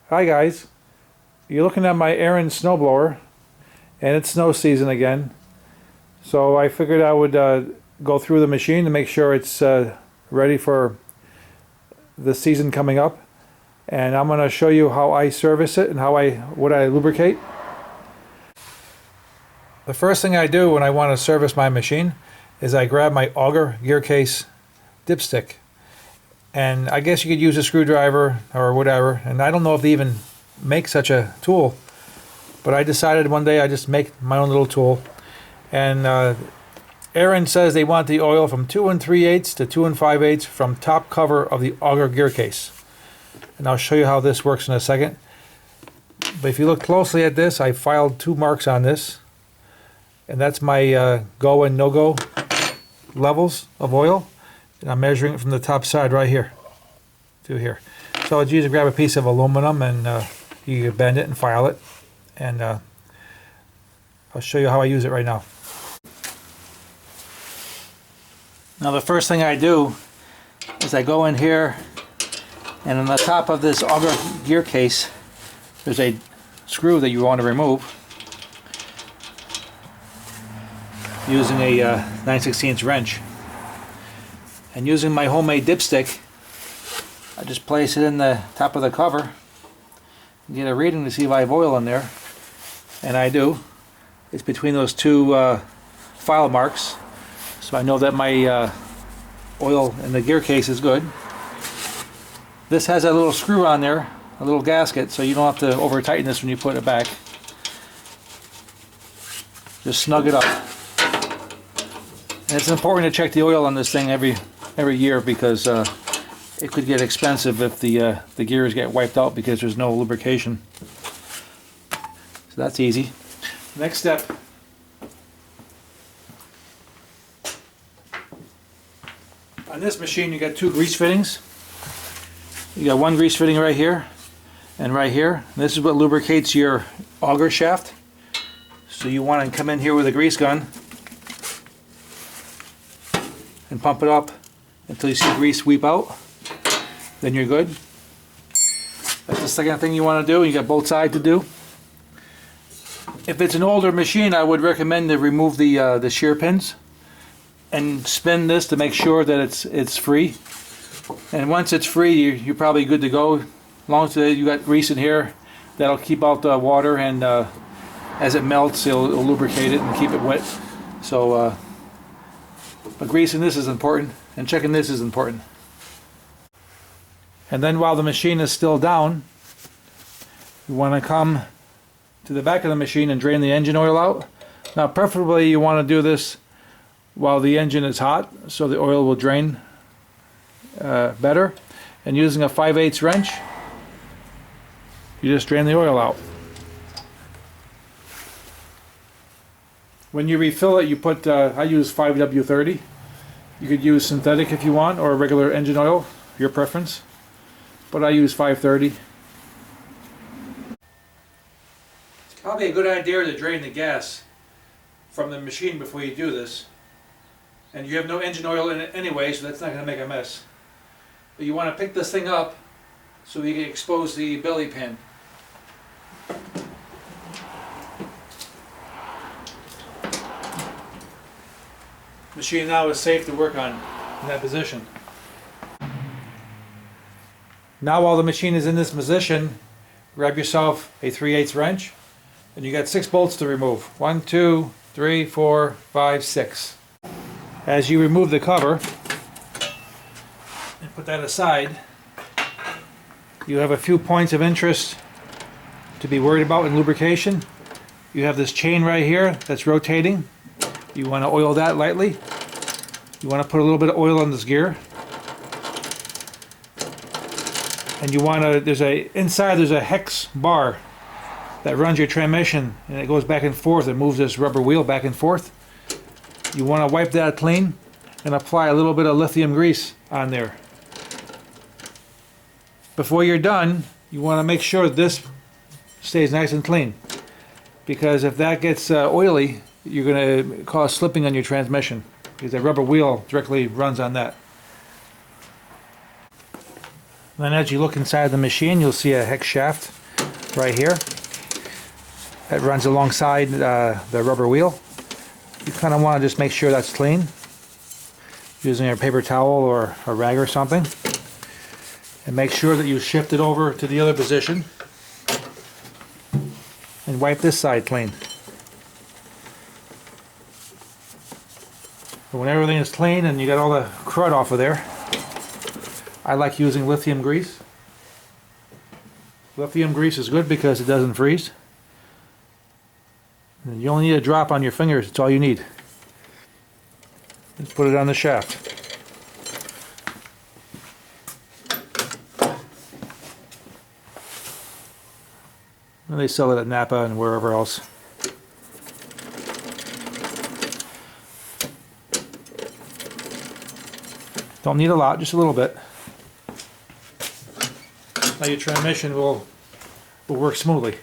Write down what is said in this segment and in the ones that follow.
Hi guys, you're looking at my Aaron snowblower, and it's snow season again, so I figured I would go through the machine to make sure it's ready for the season coming up, and I'm going to show you how I service it and what I lubricate. The first thing I do when I want to service my machine is I grab my Auger Gearcase dipstick. And I guess you could use a screwdriver or whatever, and I don't know if they even make such a tool, but I decided one day I just make my own little tool. And Aaron says they want the oil from 2 3/8 to 2 5/8 from top cover of the Auger Gearcase. And I'll show you how this works in a second. But if you look closely at this, I filed 2 marks on this, and that's my go and no-go levels of oil. And I'm measuring it from the top side right here to here. So it's easy to grab a piece of aluminum and you can bend it and file it. And I'll show you how I use it right now. Now the first thing I do is I go in here, and on the top of this Auger Gearcase there's a screw that you want to remove using a 9/16 wrench. And using my homemade dipstick, I just place it in the top of the cover and get a reading to see if I have oil in there. And I do. It's between those 2 file marks, so I know that my oil in the gear case is good. This has a little screw on there, a little gasket, so you don't have to over tighten this when you put it back. Just snug it up. And it's important to check the oil on this thing every year, because it could get expensive if the gears get wiped out because there's no lubrication. So that's easy. Next step, on this machine you got 2 grease fittings. You got 1 grease fitting right here and right here. And this is what lubricates your auger shaft. So you want to come in here with a grease gun and pump it up until you see grease weep out. Then you're good. That's the second thing you want to do. You got both sides to do. If it's an older machine, I would recommend to remove the shear pins and spin this to make sure that it's free. And once it's free, you're probably good to go. As long as you got grease in here, that'll keep out the water, and as it melts, it'll lubricate it and keep it wet. So. But greasing this is important, and checking this is important. And then while the machine is still down, you want to come to the back of the machine and drain the engine oil out. Now preferably you want to do this while the engine is hot, so the oil will drain better. And using a 5/8 wrench, you just drain the oil out. When you refill it, you put, I use 5W30. You could use synthetic if you want, or regular engine oil, your preference. But I use 530. It's probably a good idea to drain the gas from the machine before you do this. And you have no engine oil in it anyway, so that's not going to make a mess. But you want to pick this thing up so you can expose the belly pan. Machine now is safe to work on in that position. Now while the machine is in this position, grab yourself a 3/8 wrench, and you got 6 bolts to remove. 1, 2, 3, 4, 5, 6. As you remove the cover and put that aside, you have a few points of interest to be worried about in lubrication. You have this chain right here that's rotating. You want to oil that lightly. You want to put a little bit of oil on this gear. And you want to, inside there's a hex bar that runs your transmission, and it goes back and forth. It moves this rubber wheel back and forth. You want to wipe that clean and apply a little bit of lithium grease on there. Before you're done, you want to make sure this stays nice and clean, because if that gets oily, you're going to cause slipping on your transmission, because the rubber wheel directly runs on that. Then as you look inside the machine, you'll see a hex shaft right here. That runs alongside the rubber wheel. You kind of want to just make sure that's clean, using a paper towel or a rag or something. And make sure that you shift it over to the other position. And wipe this side clean. And when everything is clean and you got all the crud off of there, I like using lithium grease. Lithium grease is good because it doesn't freeze. And you only need a drop on your fingers, it's all you need. Just put it on the shaft. And they sell it at Napa and wherever else. Don't need a lot, just a little bit. Now your transmission will work smoothly.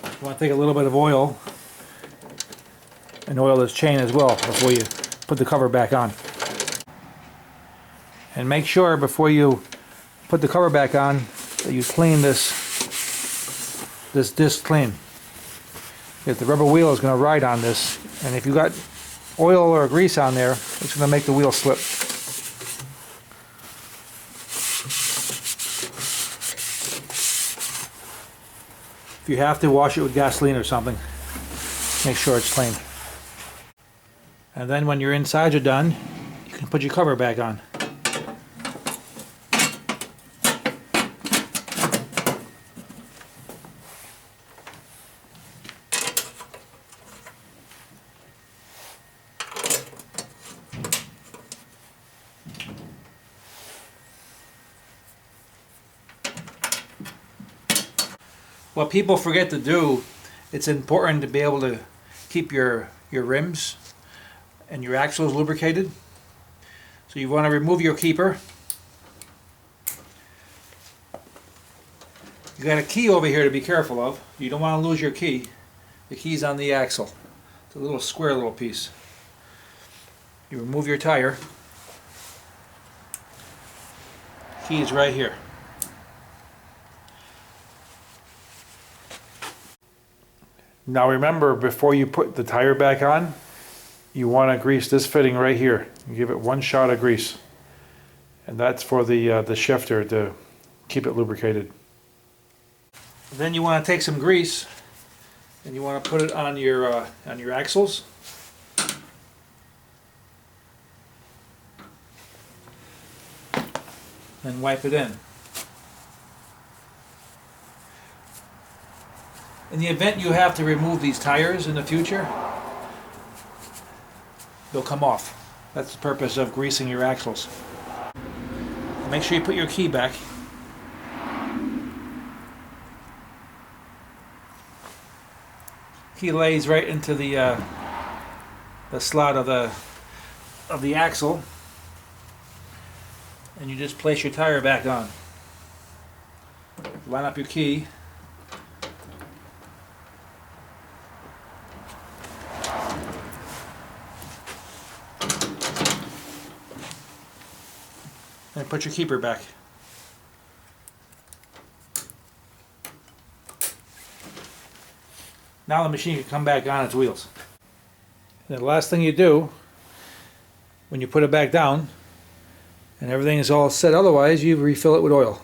You want to take a little bit of oil and oil this chain as well before you put the cover back on. And make sure before you put the cover back on that you clean this disc clean. If the rubber wheel is going to ride on this, and if you got oil or grease on there, it's going to make the wheel slip. If you have to, wash it with gasoline or something. Make sure it's clean. And then when your insides are done, you can put your cover back on. What people forget to do, it's important to be able to keep your rims and your axles lubricated. So you want to remove your keeper. You got a key over here to be careful of. You don't want to lose your key. The key's on the axle. It's a little square little piece. You remove your tire. Key is right here. Now remember, before you put the tire back on, you want to grease this fitting right here. You give it one shot of grease. And that's for the shifter to keep it lubricated. Then you want to take some grease and you want to put it on your axles. And wipe it in. In the event you have to remove these tires in the future, they'll come off. That's the purpose of greasing your axles. Make sure you put your key back. Key lays right into the slot of the axle, and you just place your tire back on. Line up your key. And put your keeper back. Now the machine can come back on its wheels. And the last thing you do when you put it back down and everything is all set otherwise, you refill it with oil.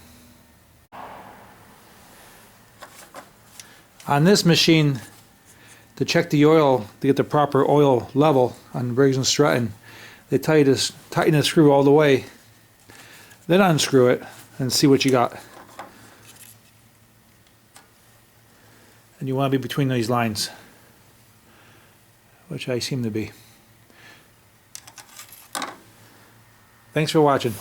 On this machine, to check the oil, to get the proper oil level on Briggs & Stratton, they tell you to tighten the screw all the way, then unscrew it and see what you got. And you want to be between these lines, which I seem to be. Thanks for watching.